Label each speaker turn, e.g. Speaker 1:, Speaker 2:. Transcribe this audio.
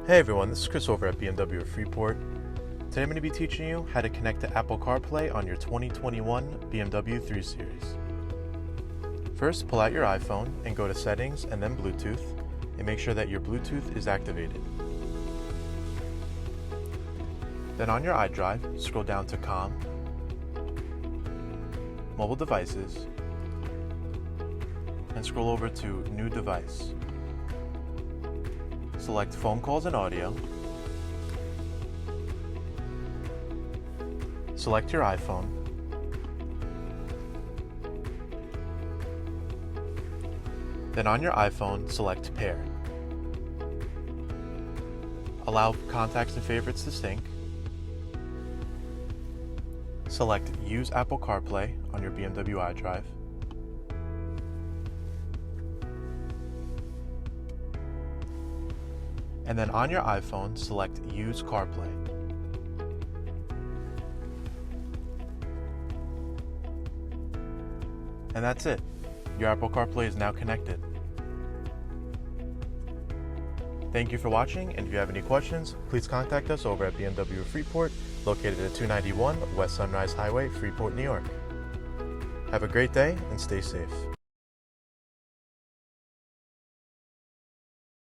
Speaker 1: Hey everyone, this is Chris over at BMW of Freeport. Today I'm going to be teaching you how to connect to Apple CarPlay on your 2021 BMW 3 Series. First, pull out your iPhone and go to Settings and then Bluetooth, and make sure that your Bluetooth is activated. Then on your iDrive, scroll down to COM, Mobile Devices, and scroll over to New Device. Select Phone Calls and Audio. Select your iPhone. Then on your iPhone, select Pair. Allow contacts and favorites to sync. Select Use Apple CarPlay on your BMW iDrive. And then on your iPhone, select Use CarPlay. And that's it. Your Apple CarPlay is now connected. Thank you for watching, and if you have any questions, please contact us over at BMW of Freeport, located at 291 West Sunrise Highway, Freeport, New York. Have a great day and stay safe.